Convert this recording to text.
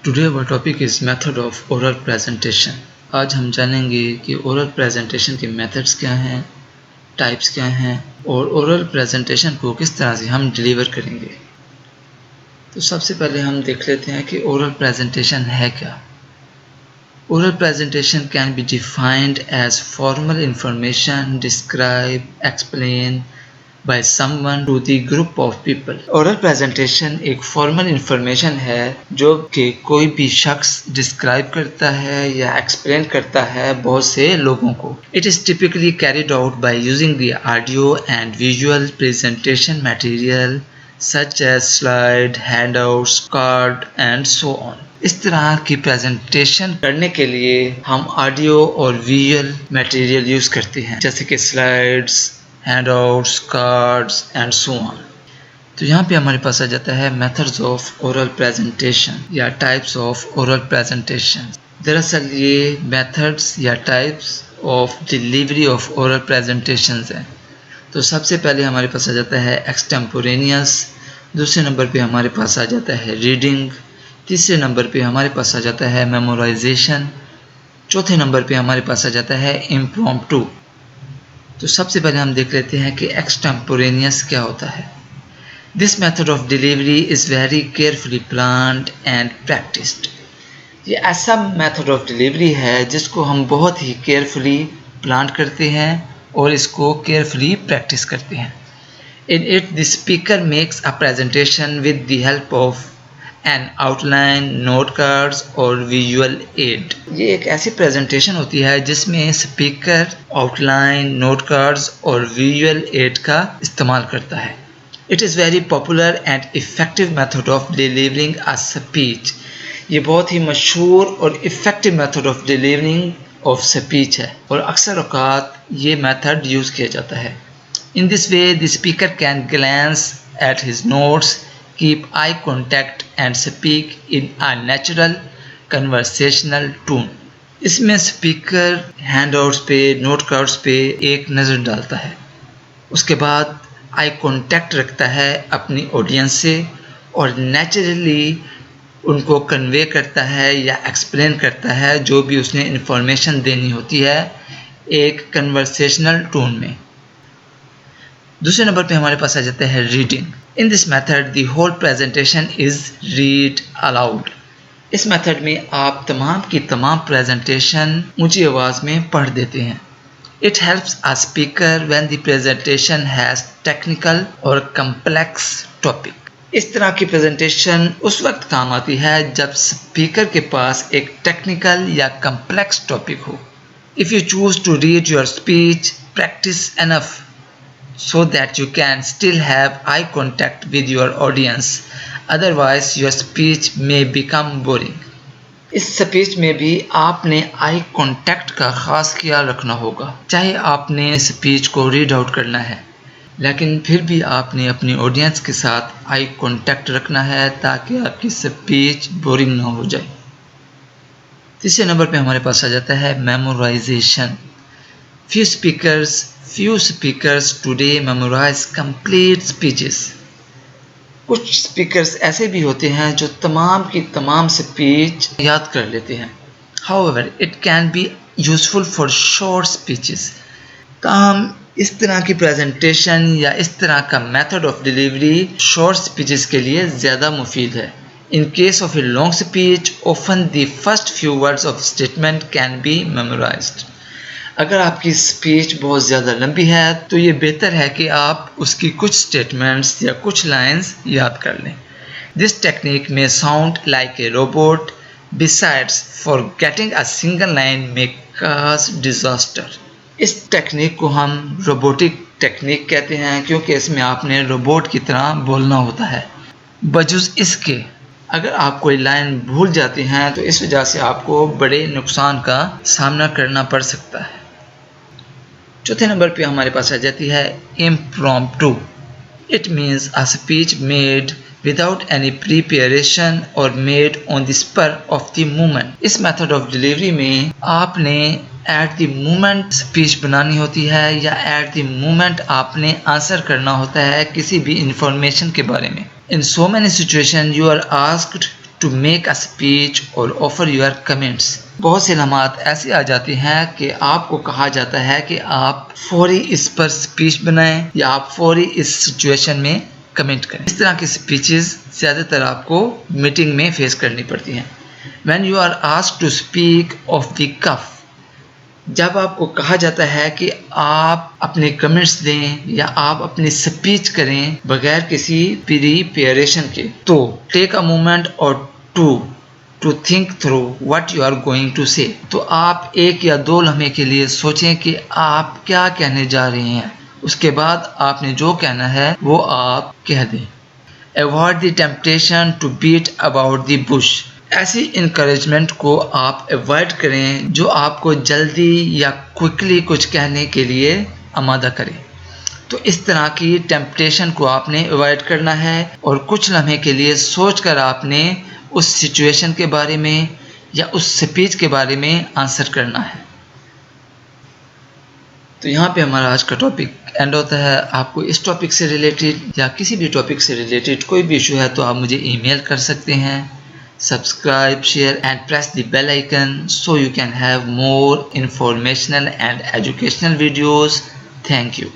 Today our topic is method of oral presentation. आज हम जानेंगे कि oral presentation के methods क्या हैं, types क्या हैं और oral presentation को किस तरह से हम deliver करेंगे। तो सबसे पहले हम देख लेते हैं कि oral presentation है क्या। Oral presentation can be defined as formal information described, explained by someone to the group of people. Oral presentation एक formal information है जो कि कोई भी शख्स describe करता है या explain करता है बहुत से लोगों को. It is typically carried out by using the audio and visual presentation material such as slide, handouts, card and so on. इस तरह की प्रेजेंटेशन करने के लिए हम ऑडियो और विजुअल मटेरियल यूज करते हैं जैसे कि slides, handouts, cards and so on. तो यहाँ पे हमारे पास आ जाता है मेथड्स ऑफ ओरल प्रेजेंटेशन या टाइप्स ऑफ ओरल प्रेजेंटेशन। दरअसल ये मेथड्स या types of delivery of oral presentations हैं। तो सबसे पहले हमारे पास आ जाता है एक्सटेम्पोरेनियस, दूसरे नंबर पे हमारे पास आ जाता है रीडिंग, तीसरे नंबर पे हमारे पास आ जाता है मेमोराइजेशन, चौथे नंबर पे हमारे पास आ जाता है इम्प्रॉम्प्टू। तो सबसे पहले हम देख लेते हैं कि एक्सटेम्पोरेनियस क्या होता है। This method of delivery is very carefully planned and practised. ये ऐसा मेथड ऑफ डिलीवरी है जिसको हम बहुत ही केयरफुली प्लान करते हैं और इसको केयरफुली प्रैक्टिस करते हैं। In it the speaker makes a presentation with the help of N outline, note cards और विजुअल एड। ये एक ऐसी प्रेजेंटेशन होती है जिसमें स्पीकर आउटलाइन, नोट कार्ड्स और विजुअल एड का इस्तेमाल करता है। It is very popular and effective method of delivering a speech. ये बहुत ही मशहूर और effective method of delivering of speech है और अक्सर औकात ये मेथड यूज़ किया जाता है। In this way the speaker can glans at his notes, keep eye contact and speak in a natural conversational tone. इसमें स्पीकर हैंडआउट्स पे, नोट कार्ड्स पे एक नज़र डालता है, उसके बाद आई कांटेक्ट रखता है अपनी ऑडियंस से और नेचुरली उनको कन्वे करता है या एक्सप्लेन करता है जो भी उसने इंफॉर्मेशन देनी होती है एक कन्वर्सेशनल टोन में। दूसरे नंबर पे हमारे पास आ जाता है reading. In this method the whole presentation is read aloud. इस मेथड में आप तमाम की तमाम प्रेजेंटेशन ऊंची आवाज़ में पढ़ देते हैं। It helps a speaker when the presentation has technical और कम्प्लेक्स टॉपिक। इस तरह की प्रेजेंटेशन उस वक्त काम आती है जब स्पीकर के पास एक टेक्निकल या कम्प्लेक्स टॉपिक हो। If you choose to read your speech, practice enough so that you can still have eye contact with your audience, otherwise your speech may become boring. इस स्पीच में भी आपने eye contact का ख़ास ख्याल रखना होगा। चाहे आपने स्पीच को रीड आउट करना है लेकिन फिर भी आपने अपनी ऑडियंस के साथ आई कांटेक्ट रखना है ताकि आपकी स्पीच बोरिंग ना हो जाए। तीसरे नंबर पे हमारे पास आ जाता है memorisation. Few speakers today memorize complete speeches. कुछ स्पीकर्स ऐसे भी होते हैं जो तमाम की तमाम स्पीच याद कर लेते हैं। However, it can be useful for short speeches. ताहम इस तरह की प्रेजेंटेशन या इस तरह का method of delivery short speeches के लिए ज़्यादा मुफीद है। In case of a long speech, often the first few words of statement can be memorized. अगर आपकी स्पीच बहुत ज़्यादा लंबी है तो ये बेहतर है कि आप उसकी कुछ स्टेटमेंट्स या कुछ लाइंस याद कर लें। दिस टेक्निक में sound like a robot, besides forgetting a single line में काज डिजास्टर। इस टेक्निक को हम रोबोटिक टेक्निक कहते हैं क्योंकि इसमें आपने रोबोट की तरह बोलना होता है। बजुज़ इसके अगर आप कोई लाइन भूल जाते हैं तो इस वजह से आपको बड़े नुकसान का सामना करना पड़ सकता है। चौथे नंबर पे हमारे पास आ जाती है impromptu. It means a speech made without any preparation और made on the spur of the moment. इस मेथड ऑफ डिलीवरी में आपने एट द मोमेंट स्पीच बनानी होती है या एट द मोमेंट आपने आंसर करना होता है किसी भी इंफॉर्मेशन के बारे में। In so many situation you are asked to make a speech और ऑफर योर कमेंट्स। बहुत से लम्हात ऐसे आ जाते हैं कि आपको कहा जाता है कि आप फौरी इस पर स्पीच बनाएं या आप फौरी इस सिचुएशन में कमेंट करें। इस तरह की स्पीचेस ज़्यादातर आपको मीटिंग में फेस करनी पड़ती हैं। When you are asked to speak off the cuff, जब आपको कहा जाता है कि आप अपने कमेंट्स दें या आप अपनी स्पीच करें बगैर किसी प्रिपरेशन के, तो टेक अ मोमेंट और to think through what you are going to say. तो आप 1 या 2 लम्हे के लिए सोचें कि आप क्या कहने जा रहे हैं, उसके बाद आपने जो कहना है वो आप कह दें। Avoid the temptation to beat about the bush. ऐसी इनकरेजमेंट को आप अवॉइड करें जो आपको जल्दी या क्विकली कुछ कहने के लिए आमादा करे। तो इस तरह की टेम्पटेशन को आपने अवॉइड करना है और कुछ लम्हे के लिए सोचकर आपने उस सिचुएशन के बारे में या उस स्पीच के बारे में आंसर करना है। तो यहाँ पे हमारा आज का टॉपिक एंड होता है। आपको इस टॉपिक से रिलेटेड या किसी भी टॉपिक से रिलेटेड कोई भी इशू है तो आप मुझे ईमेल कर सकते हैं। Subscribe, share and press the bell icon so you can have more informational and educational videos. Thank you.